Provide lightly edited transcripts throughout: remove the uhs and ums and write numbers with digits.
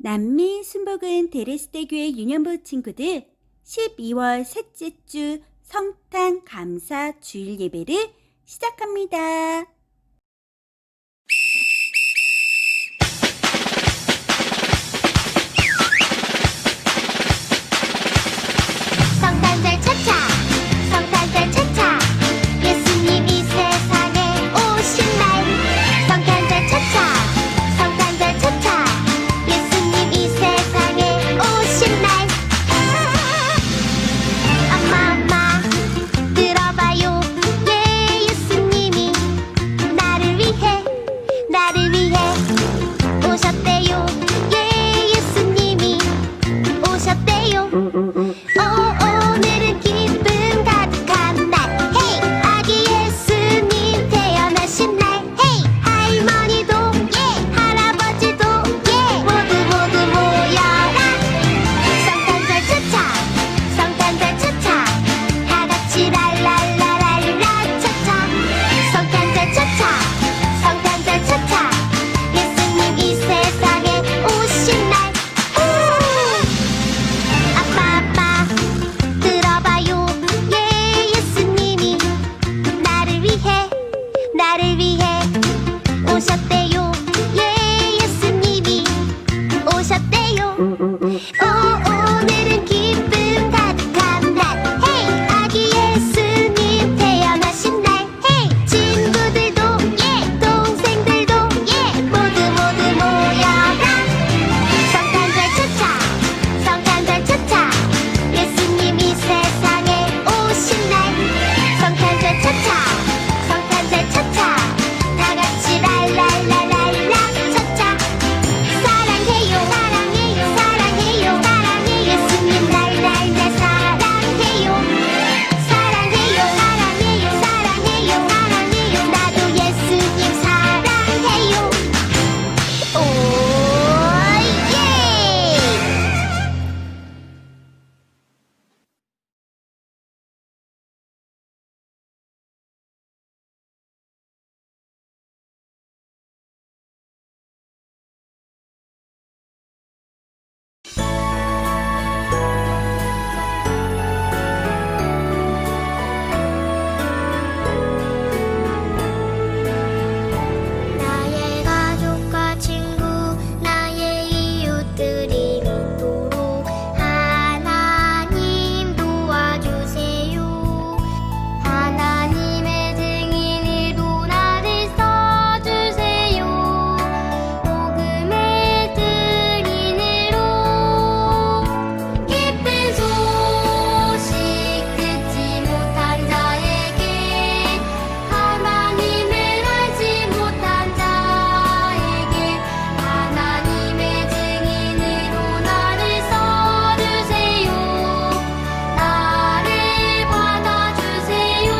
남미 순복음 데레스대교회 유년부 친구들 12월 셋째 주 성탄 감사 주일 예배를 시작합니다. 성탄절 차차 성탄절 차차 예수님이 세상에 오신 날 성탄절 차차 성탄절 차차 예수님이 세상에 오신 날 엄마 들어봐요 예 예수님이 나를 위해 오셨대요 예 예수님이 오셨대요 오늘은 기쁨 가득한 날 헤이 아기 예수님 태어나신 날 헤이 할머니도 예 할아버지도 예 모두 모여라 성탄절 차차 성탄절 차차 다같이 랄랄라랄라 차차 성탄절 차차 성탄절 차차 예수님 이 세상에 오신 날 아빠 들어봐요 예 예수님이 나를 위해 오셨대요 예 예수님이 오셨대요 오늘은 기쁨 가득한 날 헤이 아기 예수님 태어나신 날 헤이 친구들도 예 동생들도 예 모두 모여라 성탄절 차차 성탄절 차차 예수님이 세상에 오신 날 성탄절 차차 성탄절 차차 다같이 랄랄라랄라 차차 사랑해요 사랑해요 예수님 날 사랑해요 나도 예수님 사랑해요 오예 나의 가족과 친구 나의 이웃들이 믿도록 하나님 도와주세요 하나님의 증인으로 나를 써주세요 복음의 증인으로 기쁜 소식 듣지 못한 자에게 하나님을 알지 못한 자에게 하나님의 증인으로 나를 써주세요 나를 받아주세요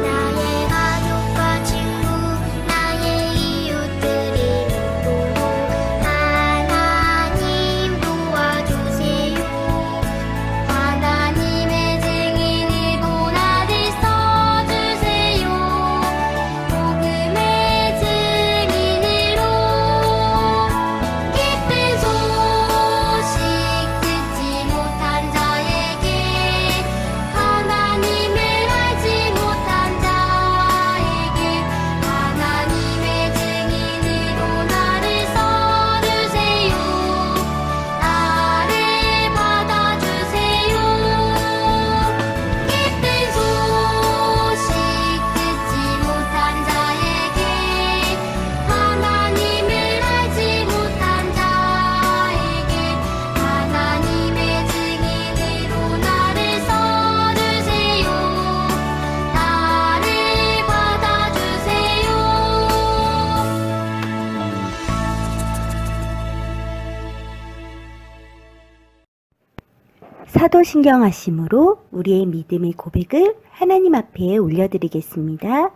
나의 가족과 친구 나의 이웃들이 믿도록 하나님 도와주세요 하나님의 증인으로 나를 써주세요 복음의 증인으로 기쁜 소식 듣지 못한 자에게 하나님을 알지 못한 자에게 하나님의 증인으로 나를 써주세요 나를 받아주세요 기쁜 소식 듣지 못한 자에게 하나님을 알지 못한 자에게 하나님의 증인으로 나를 써주세요 나를 받아주세요 사도신경하심으로 우리의 믿음의 고백을 하나님 앞에 올려드리겠습니다.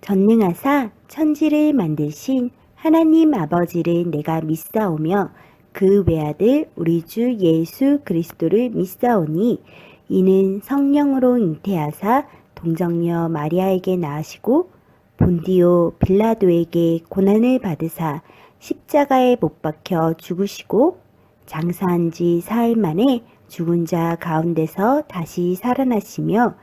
전능하사 천지를 만드신 하나님 아버지를 내가 믿사오며 그 외아들 우리 주 예수 그리스도를 믿사오니 이는 성령으로 잉태하사 동정녀 마리아에게 낳으시고 본디오 빌라도에게 고난을 받으사 십자가에 못 박혀 죽으시고 장사한 지 사흘 만에 죽은 자 가운데서 다시 살아나시며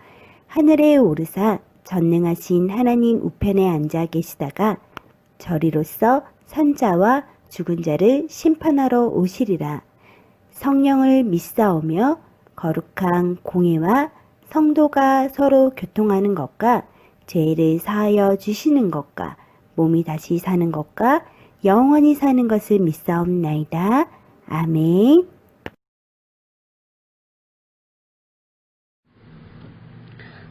하늘에 오르사 전능하신 하나님 우편에 앉아 계시다가 저리로서 선자와 죽은 자를 심판하러 오시리라. 성령을 믿사오며 거룩한 공회와 성도가 서로 교통하는 것과 죄를 사하여 주시는 것과 몸이 다시 사는 것과 영원히 사는 것을 믿사옵나이다. 아멘.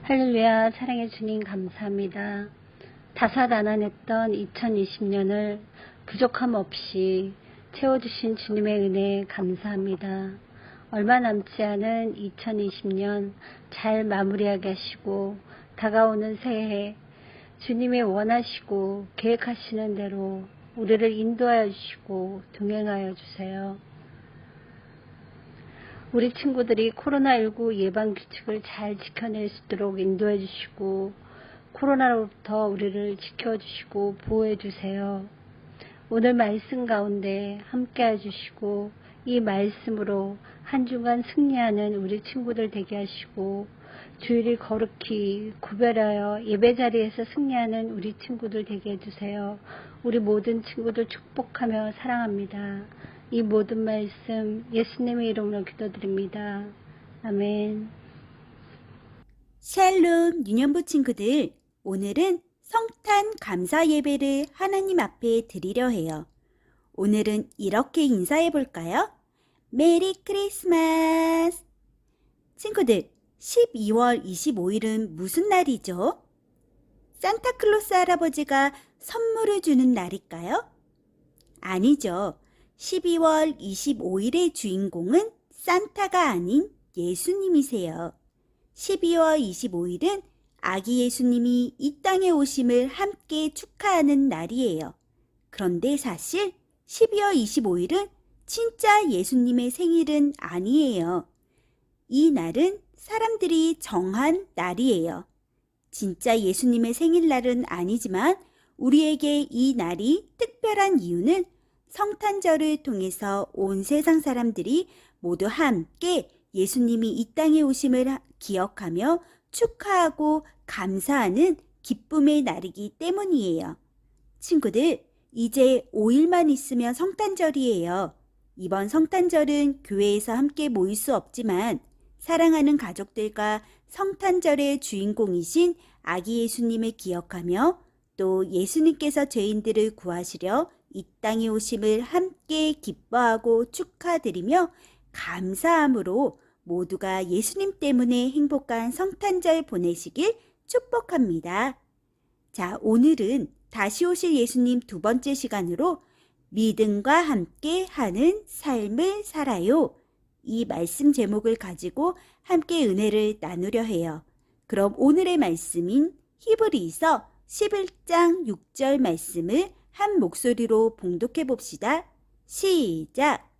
할렐루야. 사랑의 주님 감사합니다. 다사다난했던 2020년을 부족함 없이 채워주신 주님의 은혜 감사합니다. 얼마 남지 않은 2020년 잘 마무리하게 하시고 다가오는 새해 주님의 원하시고 계획하시는 대로 우리를 인도하여 주시고 동행하여 주세요. 우리 친구들이 코로나19 예방규칙을 잘 지켜낼 수 있도록 인도해 주시고 코로나로부터 우리를 지켜주시고 보호해 주세요. 오늘 말씀 가운데 함께 해주시고 이 말씀으로 한 주간 승리하는 우리 친구들 되게 하시고 주일을 거룩히 구별하여 예배자리에서 승리하는 우리 친구들 되게 해주세요. 우리 모든 친구들 축복하며 사랑합니다. 이 모든 말씀 예수님의 이름으로 기도드립니다. 아멘. 샬롬 유년부 친구들, 오늘은 성탄 감사 예배를 하나님 앞에 드리려 해요. 오늘은 이렇게 인사해 볼까요? 메리 크리스마스! 친구들, 12월 25일은 무슨 날이죠? 산타클로스 할아버지가 선물을 주는 날일까요? 아니죠. 12월 25일의 주인공은 산타가 아닌 예수님이세요. 12월 25일은 아기 예수님이 이 땅에 오심을 함께 축하하는 날이에요. 그런데 사실 12월 25일은 진짜 예수님의 생일은 아니에요. 이 날은 사람들이 정한 날이에요. 진짜 예수님의 생일날은 아니지만 우리에게 이 날이 특별한 이유는 성탄절을 통해서 온 세상 사람들이 모두 함께 예수님이 이 땅에 오심을 기억하며 축하하고 감사하는 기쁨의 날이기 때문이에요. 친구들, 이제 5일만 있으면 성탄절이에요. 이번 성탄절은 교회에서 함께 모일 수 없지만 사랑하는 가족들과 성탄절의 주인공이신 아기 예수님을 기억하며 또 예수님께서 죄인들을 구하시려 이 땅에 오심을 함께 기뻐하고 축하드리며 감사함으로 모두가 예수님 때문에 행복한 성탄절 보내시길 축복합니다. 자, 오늘은 다시 오실 예수님 두 번째 시간으로 믿음과 함께 하는 삶을 살아요. 이 말씀 제목을 가지고 함께 은혜를 나누려 해요. 그럼 오늘의 말씀인 히브리서 11장 6절 말씀을 한 목소리로 봉독해 봅시다. 시작!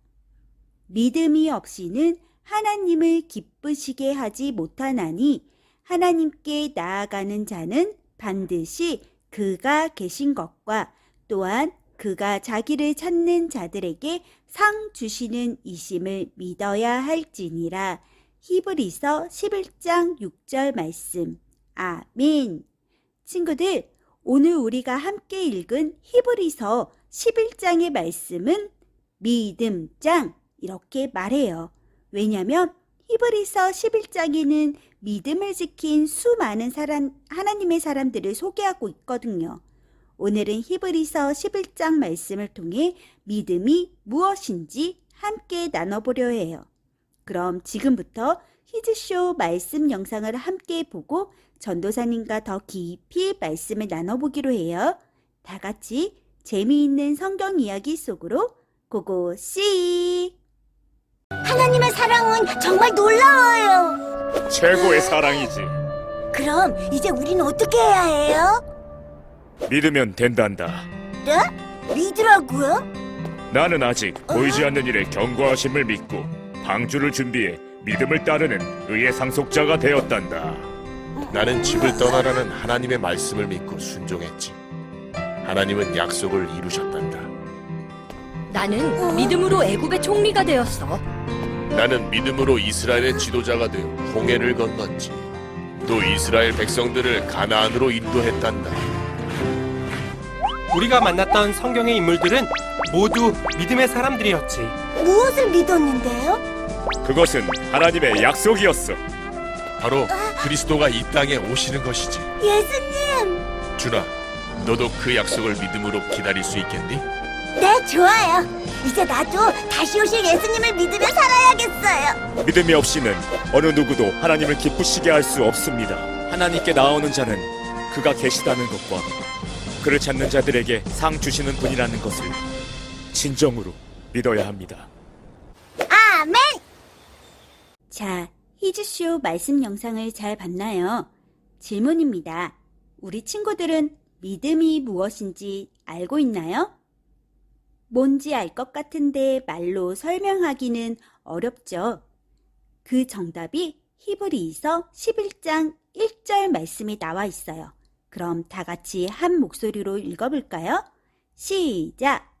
믿음이 없이는 하나님을 기쁘시게 하지 못하나니 하나님께 나아가는 자는 반드시 그가 계신 것과 또한 그가 자기를 찾는 자들에게 상 주시는 이심을 믿어야 할지니라. 히브리서 11장 6절 말씀. 아멘. 친구들, 오늘 우리가 함께 읽은 히브리서 11장의 말씀은 믿음장 이렇게 말해요. 왜냐하면 히브리서 11장에는 믿음을 지킨 수많은 하나님의 사람들을 소개하고 있거든요. 오늘은 히브리서 11장 말씀을 통해 믿음이 무엇인지 함께 나눠보려 해요. 그럼 지금부터 히즈쇼 말씀 영상을 함께 보고 전도사님과 더 깊이 말씀을 나눠보기로 해요. 다 같이 재미있는 성경 이야기 속으로 고고씨! 하나님의 사랑은 정말 놀라워요. 최고의 사랑이지. 그럼 이제 우리는 어떻게 해야 해요? 믿으면 된단다. 네? 믿으라고요? 나는 아직 보이지 않는 일에 견고하심을 믿고 방주를 준비해 믿음을 따르는 의의 상속자가 되었단다. 나는 집을 떠나라는 하나님의 말씀을 믿고 순종했지. 하나님은 약속을 이루셨단다. 나는 믿음으로 애굽의 총리가 되었어. 나는 믿음으로 이스라엘의 지도자가 되어 홍해를 건넜지. 또 이스라엘 백성들을 가나안으로 인도했단다. 우리가 만났던 성경의 인물들은 모두 믿음의 사람들이었지. 무엇을 믿었는데요? 그것은 하나님의 약속이었어. 바로 그리스도가 이 땅에 오시는 것이지. 예수님! 준아, 너도 그 약속을 믿음으로 기다릴 수 있겠니? 네, 좋아요. 이제 나도 다시 오실 예수님을 믿으며 살아야겠어요. 믿음이 없이는 어느 누구도 하나님을 기쁘시게 할 수 없습니다. 하나님께 나오는 자는 그가 계시다는 것과 그를 찾는 자들에게 상 주시는 분이라는 것을 진정으로 믿어야 합니다. 아멘! 자, 히즈쇼 말씀 영상을 잘 봤나요? 질문입니다. 우리 친구들은 믿음이 무엇인지 알고 있나요? 뭔지 알 것 같은데 말로 설명하기는 어렵죠. 그 정답이 히브리서 11장 1절 말씀에 나와 있어요. 그럼 다 같이 한 목소리로 읽어볼까요? 시작!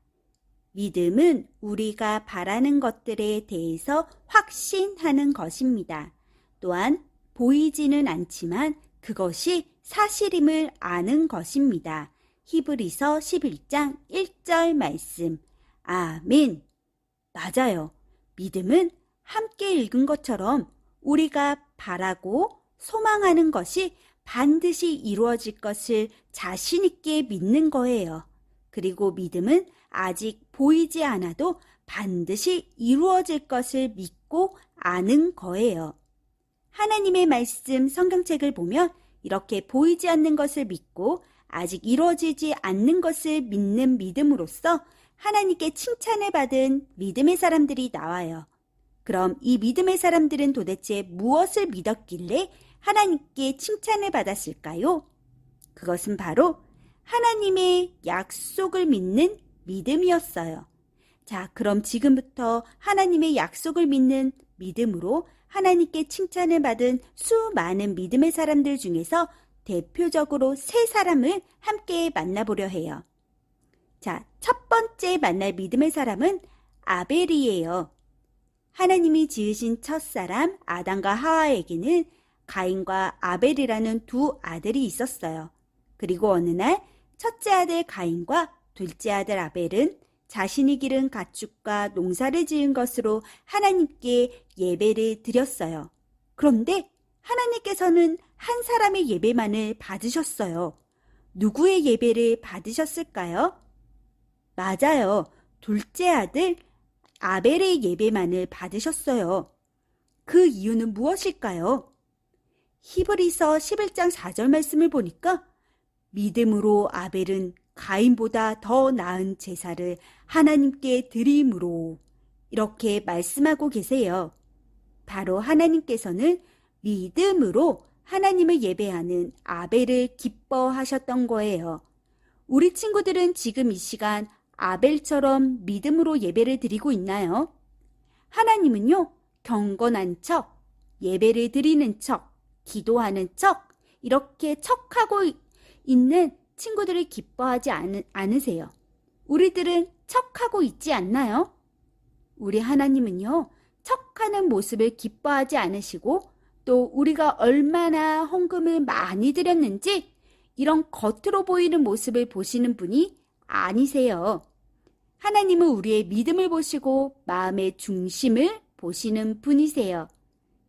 믿음은 우리가 바라는 것들에 대해서 확신하는 것입니다. 또한 보이지는 않지만 그것이 사실임을 아는 것입니다. 히브리서 11장 1절 말씀. 아멘. 맞아요. 믿음은 함께 읽은 것처럼 우리가 바라고 소망하는 것이 반드시 이루어질 것을 자신 있게 믿는 거예요. 그리고 믿음은 아직 보이지 않아도 반드시 이루어질 것을 믿고 아는 거예요. 하나님의 말씀 성경책을 보면 이렇게 보이지 않는 것을 믿고 아직 이루어지지 않는 것을 믿는 믿음으로써 하나님께 칭찬을 받은 믿음의 사람들이 나와요. 그럼 이 믿음의 사람들은 도대체 무엇을 믿었길래 하나님께 칭찬을 받았을까요? 그것은 바로 하나님의 약속을 믿는 믿음이었어요. 자, 그럼 지금부터 하나님의 약속을 믿는 믿음으로 하나님께 칭찬을 받은 수많은 믿음의 사람들 중에서 대표적으로 세 사람을 함께 만나보려 해요. 자, 첫 번째 만날 믿음의 사람은 아벨이에요. 하나님이 지으신 첫사람 아담과 하와에게는 가인과 아벨이라는 두 아들이 있었어요. 그리고 어느 날 첫째 아들 가인과 둘째 아들 아벨은 자신이 기른 가축과 농사를 지은 것으로 하나님께 예배를 드렸어요. 그런데 하나님께서는 한 사람의 예배만을 받으셨어요. 누구의 예배를 받으셨을까요? 맞아요. 둘째 아들 아벨의 예배만을 받으셨어요. 그 이유는 무엇일까요? 히브리서 11장 4절 말씀을 보니까 믿음으로 아벨은 가인보다 더 나은 제사를 하나님께 드림으로 이렇게 말씀하고 계세요. 바로 하나님께서는 믿음으로 하나님을 예배하는 아벨을 기뻐하셨던 거예요. 우리 친구들은 지금 이 시간 아벨처럼 믿음으로 예배를 드리고 있나요? 하나님은요, 경건한 척, 예배를 드리는 척, 기도하는 척, 이렇게 척하고 있는 친구들을 기뻐하지 않으세요. 우리들은 척하고 있지 않나요? 우리 하나님은요, 척하는 모습을 기뻐하지 않으시고 또 우리가 얼마나 헌금을 많이 드렸는지 이런 겉으로 보이는 모습을 보시는 분이 아니세요. 하나님은 우리의 믿음을 보시고 마음의 중심을 보시는 분이세요.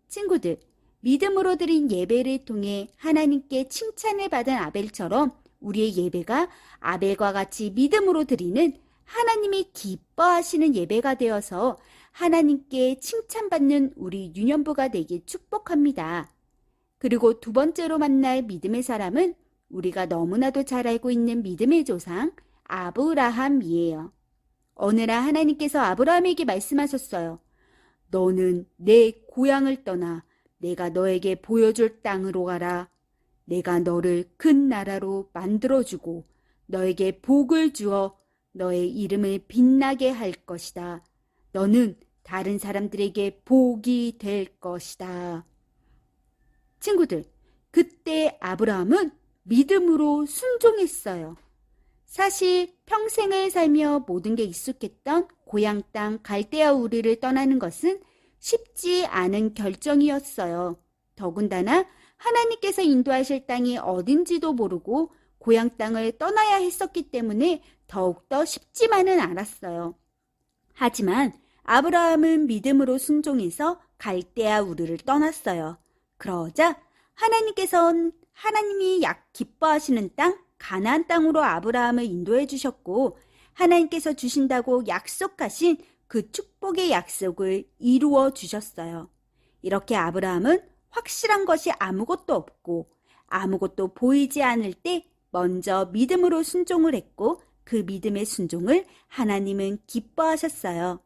친구들, 믿음으로 드린 예배를 통해 하나님께 칭찬을 받은 아벨처럼 우리의 예배가 아벨과 같이 믿음으로 드리는 하나님이 기뻐하시는 예배가 되어서 하나님께 칭찬받는 우리 유년부가 되길 축복합니다. 그리고 두 번째로 만날 믿음의 사람은 우리가 너무나도 잘 알고 있는 믿음의 조상 아브라함이에요. 어느 날 하나님께서 아브라함에게 말씀하셨어요. 너는 내 고향을 떠나 내가 너에게 보여줄 땅으로 가라. 내가 너를 큰 나라로 만들어주고 너에게 복을 주어 너의 이름을 빛나게 할 것이다. 너는 다른 사람들에게 복이 될 것이다. 친구들, 그때 아브라함은 믿음으로 순종했어요. 사실 평생을 살며 모든 게 익숙했던 고향 땅 갈대아 우르를 떠나는 것은 쉽지 않은 결정이었어요. 더군다나 하나님께서 인도하실 땅이 어딘지도 모르고 고향 땅을 떠나야 했었기 때문에 더욱더 쉽지만은 않았어요. 하지만 아브라함은 믿음으로 순종해서 갈대아 우르를 떠났어요. 그러자 하나님이 기뻐하시는 땅 가나안 땅으로 아브라함을 인도해 주셨고 하나님께서 주신다고 약속하신 그 축복의 약속을 이루어 주셨어요. 이렇게 아브라함은 확실한 것이 아무것도 없고 아무것도 보이지 않을 때 먼저 믿음으로 순종을 했고 그 믿음의 순종을 하나님은 기뻐하셨어요.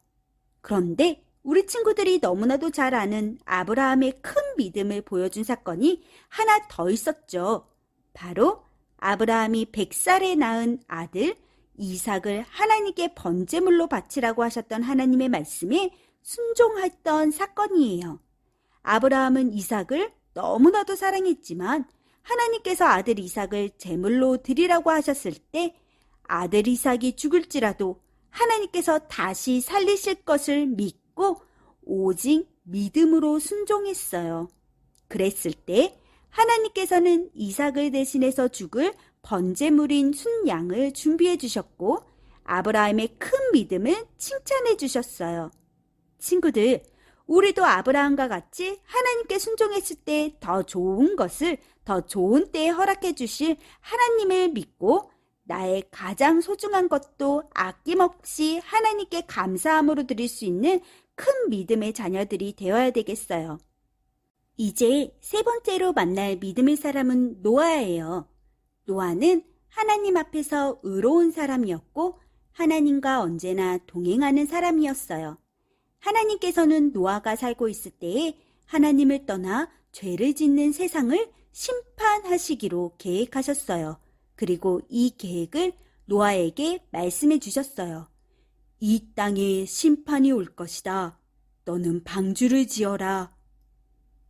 그런데 우리 친구들이 너무나도 잘 아는 아브라함의 큰 믿음을 보여준 사건이 하나 더 있었죠. 바로 아브라함이 100살에 낳은 아들 이삭을 하나님께 번제물로 바치라고 하셨던 하나님의 말씀에 순종했던 사건이에요. 아브라함은 이삭을 너무나도 사랑했지만 하나님께서 아들 이삭을 제물로 드리라고 하셨을 때 아들 이삭이 죽을지라도 하나님께서 다시 살리실 것을 믿고 오직 믿음으로 순종했어요. 그랬을 때 하나님께서는 이삭을 대신해서 죽을 번제물인 순양을 준비해 주셨고 아브라함의 큰 믿음을 칭찬해 주셨어요. 친구들, 우리도 아브라함과 같이 하나님께 순종했을 때 더 좋은 것을 더 좋은 때에 허락해 주실 하나님을 믿고 나의 가장 소중한 것도 아낌없이 하나님께 감사함으로 드릴 수 있는 큰 믿음의 자녀들이 되어야 되겠어요. 이제 세 번째로 만날 믿음의 사람은 노아예요. 노아는 하나님 앞에서 의로운 사람이었고 하나님과 언제나 동행하는 사람이었어요. 하나님께서는 노아가 살고 있을 때에 하나님을 떠나 죄를 짓는 세상을 심판하시기로 계획하셨어요. 그리고 이 계획을 노아에게 말씀해 주셨어요. 이 땅에 심판이 올 것이다. 너는 방주를 지어라.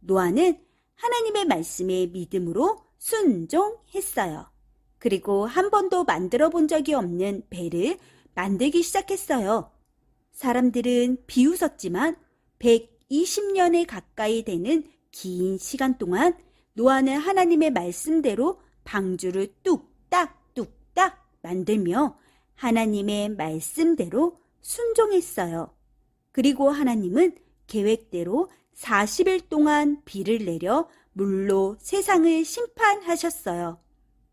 노아는 하나님의 말씀에 믿음으로 순종했어요. 그리고 한 번도 만들어 본 적이 없는 배를 만들기 시작했어요. 사람들은 비웃었지만 120년에 가까이 되는 긴 시간 동안 노아는 하나님의 말씀대로 방주를 뚝딱 만들며 하나님의 말씀대로 순종했어요. 그리고 하나님은 계획대로 40일 동안 비를 내려 물로 세상을 심판하셨어요.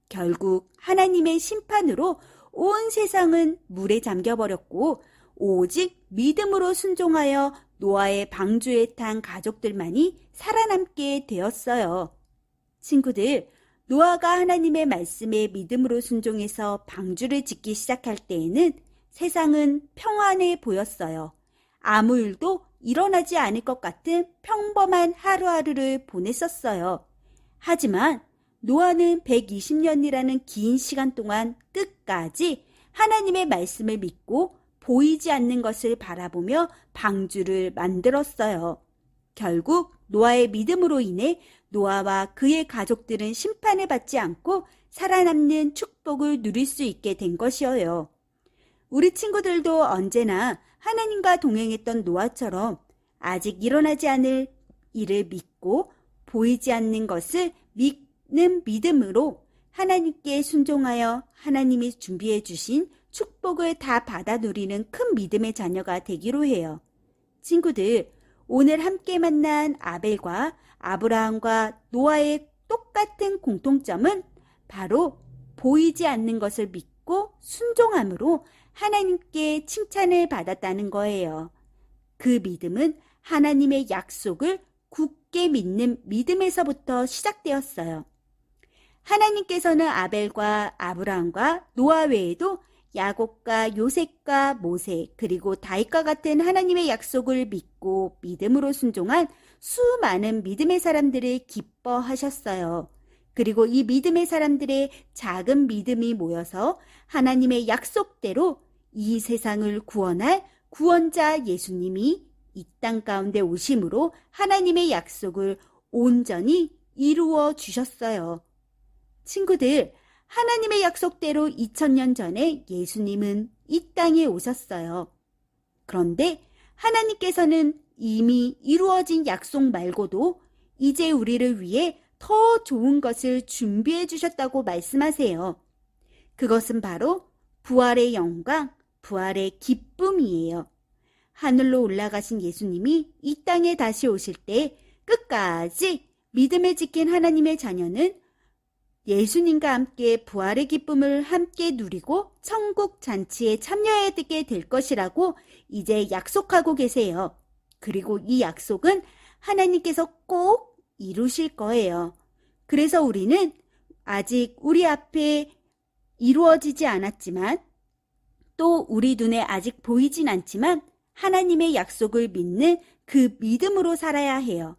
결국 하나님의 심판으로 온 세상은 물에 잠겨버렸고 오직 믿음으로 순종하여 노아의 방주에 탄 가족들만이 살아남게 되었어요. 친구들, 노아가 하나님의 말씀에 믿음으로 순종해서 방주를 짓기 시작할 때에는 세상은 평안해 보였어요. 아무 일도 일어나지 않을 것 같은 평범한 하루하루를 보냈었어요. 하지만 노아는 120년이라는 긴 시간 동안 끝까지 하나님의 말씀을 믿고 보이지 않는 것을 바라보며 방주를 만들었어요. 결국 노아의 믿음으로 인해 노아와 그의 가족들은 심판을 받지 않고 살아남는 축복을 누릴 수 있게 된 것이에요. 우리 친구들도 언제나 하나님과 동행했던 노아처럼 아직 일어나지 않을 일을 믿고 보이지 않는 것을 믿는 믿음으로 하나님께 순종하여 하나님이 준비해 주신 축복을 다 받아 누리는 큰 믿음의 자녀가 되기로 해요. 친구들, 오늘 함께 만난 아벨과 아브라함과 노아의 똑같은 공통점은 바로 보이지 않는 것을 믿고 순종함으로 하나님께 칭찬을 받았다는 거예요. 그 믿음은 하나님의 약속을 굳게 믿는 믿음에서부터 시작되었어요. 하나님께서는 아벨과 아브라함과 노아 외에도 야곱과 요셉과 모세 그리고 다윗과 같은 하나님의 약속을 믿고 믿음으로 순종한 수많은 믿음의 사람들을 기뻐하셨어요. 그리고 이 믿음의 사람들의 작은 믿음이 모여서 하나님의 약속대로 이 세상을 구원할 구원자 예수님이 이 땅 가운데 오심으로 하나님의 약속을 온전히 이루어 주셨어요. 친구들, 하나님의 약속대로 2000년 전에 예수님은 이 땅에 오셨어요. 그런데 하나님께서는 이미 이루어진 약속 말고도 이제 우리를 위해 더 좋은 것을 준비해 주셨다고 말씀하세요. 그것은 바로 부활의 영광, 부활의 기쁨이에요. 하늘로 올라가신 예수님이 이 땅에 다시 오실 때 끝까지 믿음을 지킨 하나님의 자녀는 예수님과 함께 부활의 기쁨을 함께 누리고 천국 잔치에 참여하게 될 것이라고 이제 약속하고 계세요. 그리고 이 약속은 하나님께서 꼭 이루실 거예요. 그래서 우리는 아직 우리 앞에 이루어지지 않았지만 또 우리 눈에 아직 보이진 않지만 하나님의 약속을 믿는 그 믿음으로 살아야 해요.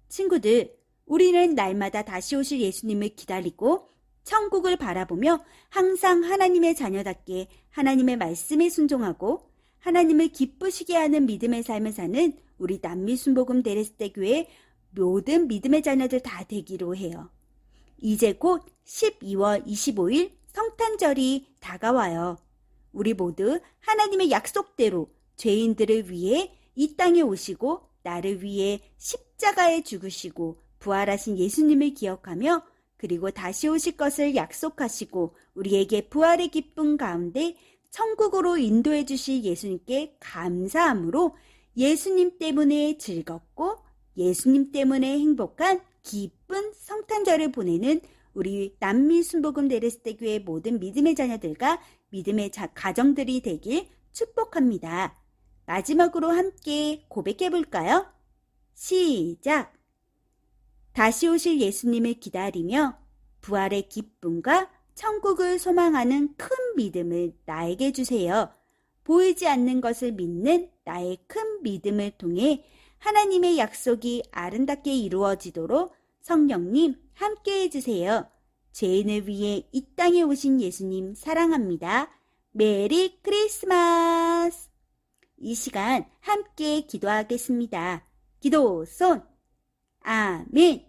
친구들, 우리는 날마다 다시 오실 예수님을 기다리고 천국을 바라보며 항상 하나님의 자녀답게 하나님의 말씀에 순종하고 하나님을 기쁘시게 하는 믿음의 삶을 사는 우리 남미순복음 데레스테 교회 모든 믿음의 자녀들 다 되기로 해요. 이제 곧 12월 25일 성탄절이 다가와요. 우리 모두 하나님의 약속대로 죄인들을 위해 이 땅에 오시고 나를 위해 십자가에 죽으시고 부활하신 예수님을 기억하며 그리고 다시 오실 것을 약속하시고 우리에게 부활의 기쁨 가운데 천국으로 인도해 주실 예수님께 감사함으로 예수님 때문에 즐겁고 예수님 때문에 행복한 기쁜 성탄절을 보내는 우리 남미순복음 데레스테 교회 모든 믿음의 자녀들과 믿음의 가정들이 되길 축복합니다. 마지막으로 함께 고백해 볼까요? 시작! 다시 오실 예수님을 기다리며 부활의 기쁨과 천국을 소망하는 큰 믿음을 나에게 주세요. 보이지 않는 것을 믿는 나의 큰 믿음을 통해 하나님의 약속이 아름답게 이루어지도록 성령님 함께 해주세요. 죄인을 위해 이 땅에 오신 예수님 사랑합니다. 메리 크리스마스! 이 시간 함께 기도하겠습니다. 기도 손! 아멘!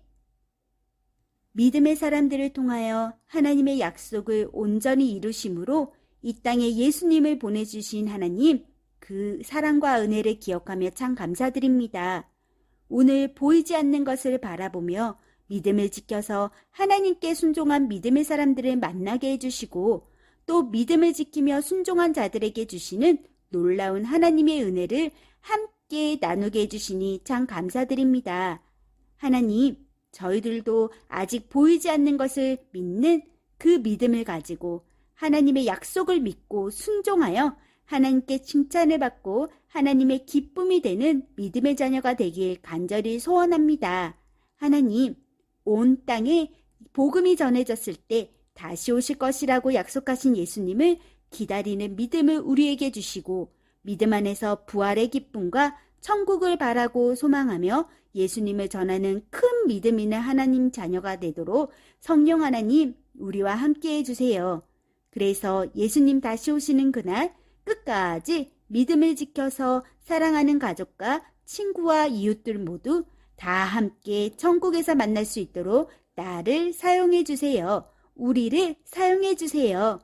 믿음의 사람들을 통하여 하나님의 약속을 온전히 이루심으로 이 땅에 예수님을 보내주신 하나님, 그 사랑과 은혜를 기억하며 참 감사드립니다. 오늘 보이지 않는 것을 바라보며 믿음을 지켜서 하나님께 순종한 믿음의 사람들을 만나게 해주시고 또 믿음을 지키며 순종한 자들에게 주시는 놀라운 하나님의 은혜를 함께 나누게 해주시니 참 감사드립니다. 하나님, 저희들도 아직 보이지 않는 것을 믿는 그 믿음을 가지고 하나님의 약속을 믿고 순종하여 하나님께 칭찬을 받고 하나님의 기쁨이 되는 믿음의 자녀가 되길 간절히 소원합니다. 하나님, 온 땅에 복음이 전해졌을 때 다시 오실 것이라고 약속하신 예수님을 기다리는 믿음을 우리에게 주시고 믿음 안에서 부활의 기쁨과 천국을 바라고 소망하며 예수님을 전하는 큰 믿음 있는 하나님 자녀가 되도록 성령 하나님 우리와 함께 해주세요. 그래서 예수님 다시 오시는 그날 끝까지 믿음을 지켜서 사랑하는 가족과 친구와 이웃들 모두 다 함께 천국에서 만날 수 있도록 나를 사용해 주세요. 우리를 사용해 주세요.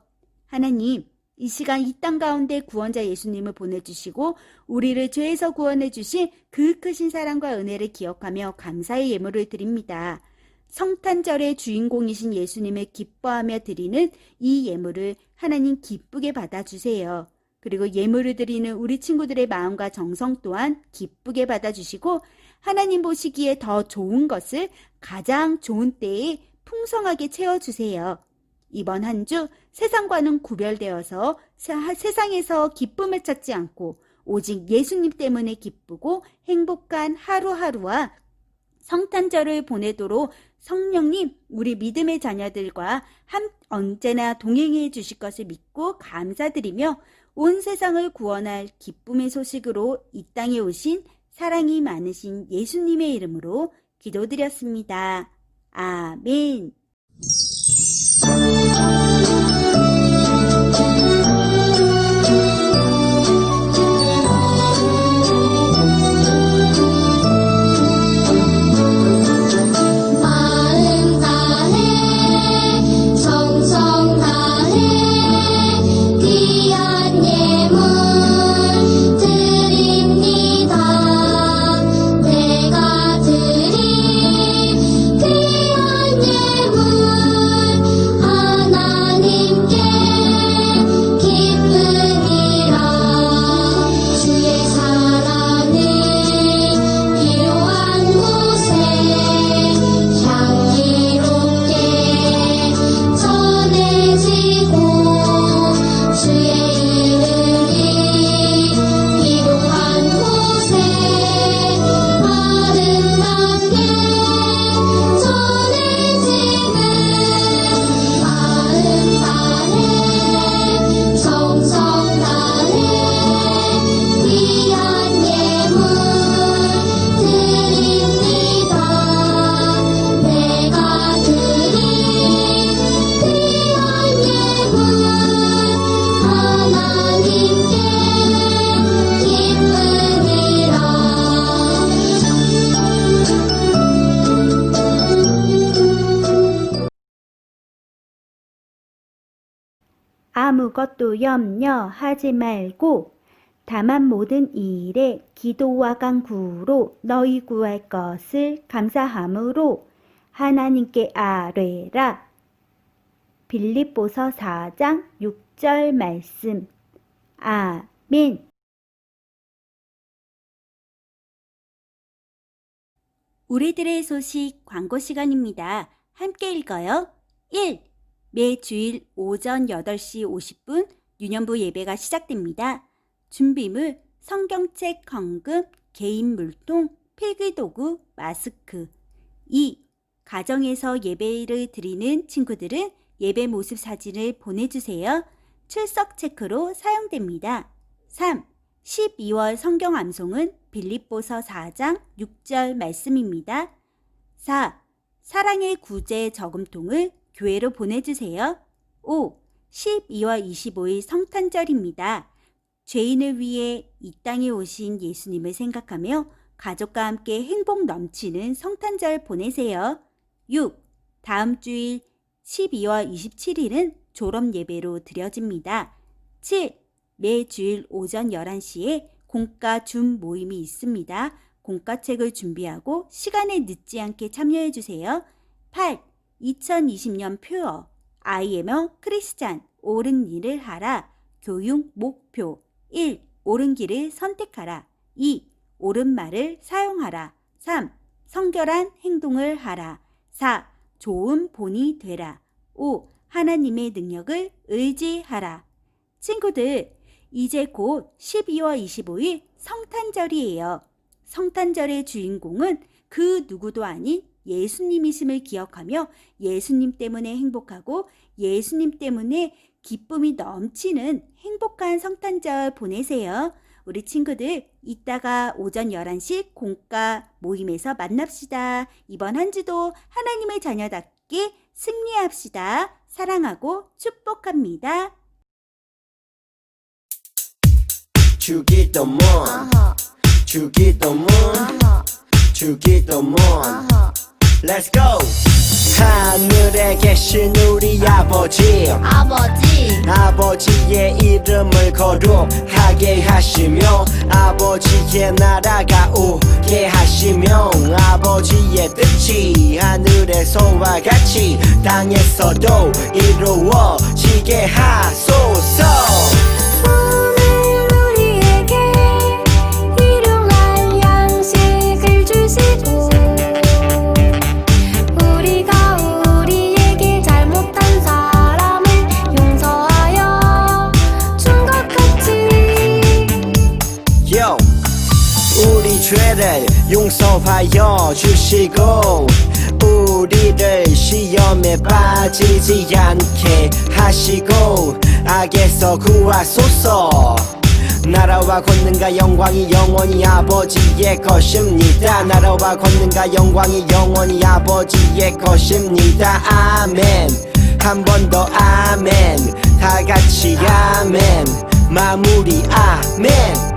하나님, 이 시간 이 땅 가운데 구원자 예수님을 보내주시고 우리를 죄에서 구원해 주신 그 크신 사랑과 은혜를 기억하며 감사의 예물을 드립니다. 성탄절의 주인공이신 예수님을 기뻐하며 드리는 이 예물을 하나님 기쁘게 받아주세요. 그리고 예물을 드리는 우리 친구들의 마음과 정성 또한 기쁘게 받아주시고 하나님 보시기에 더 좋은 것을 가장 좋은 때에 풍성하게 채워주세요. 이번 한 주 세상과는 구별되어서 세상에서 기쁨을 찾지 않고 오직 예수님 때문에 기쁘고 행복한 하루하루와 성탄절을 보내도록 성령님 우리 믿음의 자녀들과 언제나 동행해 주실 것을 믿고 감사드리며 온 세상을 구원할 기쁨의 소식으로 이 땅에 오신 사랑이 많으신 예수님의 이름으로 기도드렸습니다. 아멘. 아무것도 염려하지 말고 다만 모든 일에 기도와 간구로 너희 구할 것을 감사함으로 하나님께 아뢰라. 빌립보서 4장 6절 말씀. 아멘. 우리들의 소식 광고 시간입니다. 함께 읽어요. 1. 매주일 오전 8시 50분 유년부 예배가 시작됩니다. 준비물, 성경책, 헌금, 개인 물통, 필기도구, 마스크. 2. 가정에서 예배를 드리는 친구들은 예배 모습 사진을 보내주세요. 출석 체크로 사용됩니다. 3. 12월 성경 암송은 빌립보서 4장 6절 말씀입니다. 4. 사랑의 구제 저금통을 교회로 보내주세요. 5. 12월 25일 성탄절입니다. 죄인을 위해 이 땅에 오신 예수님을 생각하며 가족과 함께 행복 넘치는 성탄절 보내세요. 6. 다음 주일 12월 27일은 졸업 예배로 드려집니다. 7. 매주일 오전 11시에 공과 줌 모임이 있습니다. 공과책을 준비하고 시간에 늦지 않게 참여해 주세요. 8. 2020년 표어 I am a 크리스찬 옳은 일을 하라. 교육 목표 1. 옳은 길을 선택하라. 2. 옳은 말을 사용하라. 3. 성결한 행동을 하라. 4. 좋은 본이 되라. 5. 하나님의 능력을 의지하라. 친구들, 이제 곧 12월 25일 성탄절이에요. 성탄절의 주인공은 그 누구도 아닌 예수님이심을 기억하며 예수님 때문에 행복하고 예수님 때문에 기쁨이 넘치는 행복한 성탄절 보내세요. 우리 친구들 이따가 오전 11시 공과 모임에서 만납시다. 이번 한 주도 하나님의 자녀답게 승리합시다. 사랑하고 축복합니다. 주기도문 주기도문 주기도문 Let's go! 하늘에 계신 우리 아버지 아버지의 이름을 거룩하게 하시며 아버지의 나라가 오게 하시며 아버지의 뜻이 하늘에서와 같이 땅에서도 이루어지게 하소서. 우리 죄를 용서하여 주시고 우리를 시험에 빠지지 않게 하시고 악에서 구하소서. 나라와 권능과 영광이 영원히 아버지의 것입니다. 나라와 권능과 영광이 영원히 아버지의 것입니다. 아멘. 한 번 더 아멘. 다 같이 아멘. 마무리 아멘.